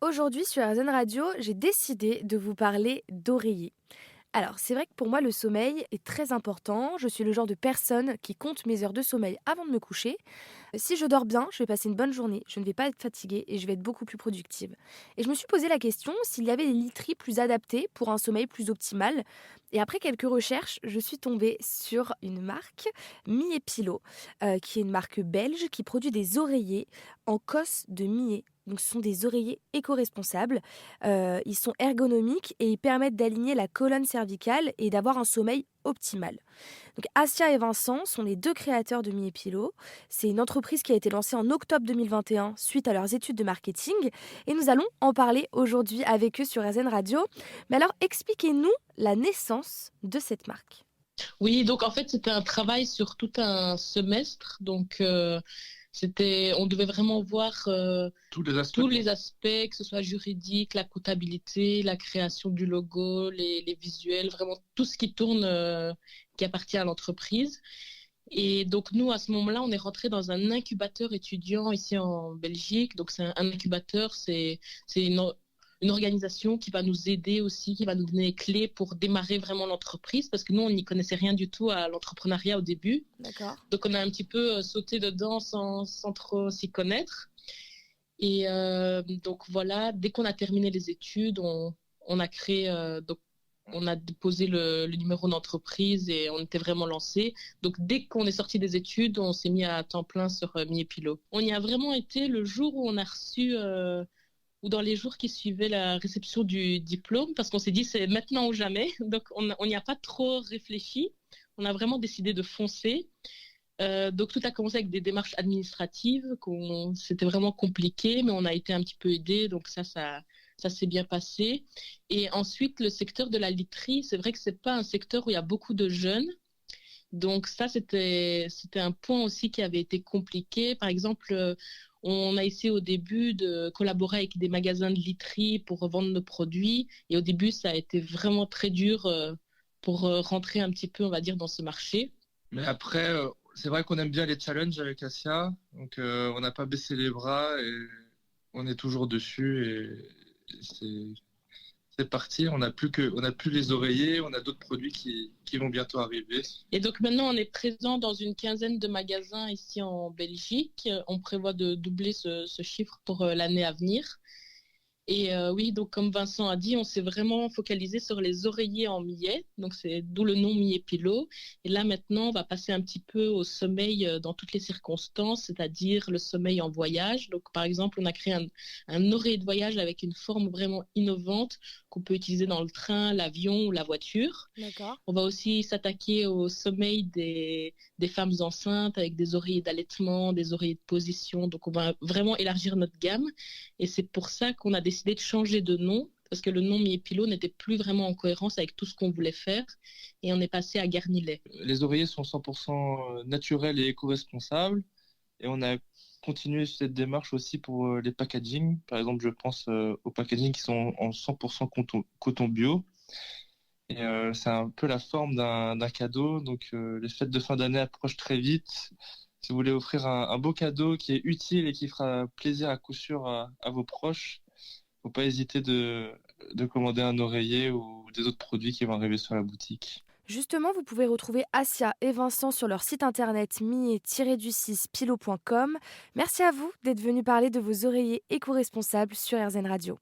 Aujourd'hui sur RZN Radio, j'ai décidé de vous parler d'oreiller. Alors, c'est vrai que pour moi, le sommeil est très important. Je suis le genre de personne qui compte mes heures de sommeil avant de me coucher. Si je dors bien, je vais passer une bonne journée, je ne vais pas être fatiguée et je vais être beaucoup plus productive. Et je me suis posé la question s'il y avait des literies plus adaptées pour un sommeil plus optimal. Et après quelques recherches, je suis tombée sur une marque, Millet Pillow, qui est une marque belge qui produit des oreillers en cosse de millet. Donc ce sont des oreillers éco-responsables. Ils sont ergonomiques et ils permettent d'aligner la colonne cervicale et d'avoir un sommeil optimal. Donc Asia et Vincent sont les deux créateurs de Miepilo. C'est une entreprise qui a été lancée en octobre 2021 suite à leurs études de marketing et nous allons en parler aujourd'hui avec eux sur RZN Radio. Mais alors expliquez-nous la naissance de cette marque. Oui, donc en fait, c'était un travail sur tout un semestre. Donc, on devait vraiment voir Tous les aspects, tous quoi. les aspects, que ce soit juridique, la comptabilité, la création du logo, les visuels, vraiment tout ce qui tourne, qui appartient à l'entreprise. Et donc, nous, à ce moment-là, on est rentré dans un incubateur étudiant ici en Belgique. Donc, c'est un incubateur, c'est une organisation qui va nous aider aussi, qui va nous donner les clés pour démarrer vraiment l'entreprise, parce que nous, on n'y connaissait rien du tout à l'entrepreneuriat au début. D'accord. Donc, on a un petit peu sauté dedans sans trop s'y connaître. Et donc, voilà, dès qu'on a terminé les études, on a créé, donc, on a déposé le numéro d'entreprise et on était vraiment lancé. Donc, dès qu'on est sorti des études, on s'est mis à temps plein sur Miepilo. On y a vraiment été le jour où on a reçu, ou dans les jours qui suivaient la réception du diplôme, parce qu'on s'est dit c'est maintenant ou jamais. Donc, on n'y a pas trop réfléchi. On a vraiment décidé de foncer. Donc tout a commencé avec des démarches administratives, c'était vraiment compliqué, mais on a été un petit peu aidé, donc ça s'est bien passé. Et ensuite, le secteur de la literie, c'est vrai que c'est pas un secteur où il y a beaucoup de jeunes. Donc ça, c'était un point aussi qui avait été compliqué. Par exemple, on a essayé au début de collaborer avec des magasins de literie pour revendre nos produits. Et au début, ça a été vraiment très dur pour rentrer un petit peu, on va dire, dans ce marché. Mais après, c'est vrai qu'on aime bien les challenges avec Asia, donc on n'a pas baissé les bras et on est toujours dessus et c'est parti. On a plus les oreillers, on a d'autres produits qui vont bientôt arriver. Et donc maintenant, on est présent dans une quinzaine de magasins ici en Belgique. On prévoit de doubler ce chiffre pour l'année à venir. Et oui, donc comme Vincent a dit, on s'est vraiment focalisé sur les oreillers en millet, donc c'est d'où le nom Millet Pillow. Et là maintenant, on va passer un petit peu au sommeil dans toutes les circonstances, c'est-à-dire le sommeil en voyage. Donc par exemple, on a créé un oreiller de voyage avec une forme vraiment innovante qu'on peut utiliser dans le train, l'avion ou la voiture. D'accord. On va aussi s'attaquer au sommeil des femmes enceintes avec des oreillers d'allaitement, des oreillers de position. Donc on va vraiment élargir notre gamme. Et c'est pour ça qu'on a décidé de changer de nom, parce que le nom Miepilo n'était plus vraiment en cohérence avec tout ce qu'on voulait faire. Et on est passé à Garnilet. Les oreillers sont 100% naturels et éco-responsables et on a continué cette démarche aussi pour les packaging. Par exemple, je pense aux packaging qui sont en 100% coton bio. Et c'est un peu la forme d'un cadeau. Donc, les fêtes de fin d'année approchent très vite. Si vous voulez offrir un beau cadeau qui est utile et qui fera plaisir à coup sûr à vos proches, faut pas hésiter de commander un oreiller ou des autres produits qui vont arriver sur la boutique. Justement, vous pouvez retrouver Asia et Vincent sur leur site internet millet-du-6pilo.com. Merci à vous d'être venus parler de vos oreillers éco-responsables sur RZN Radio.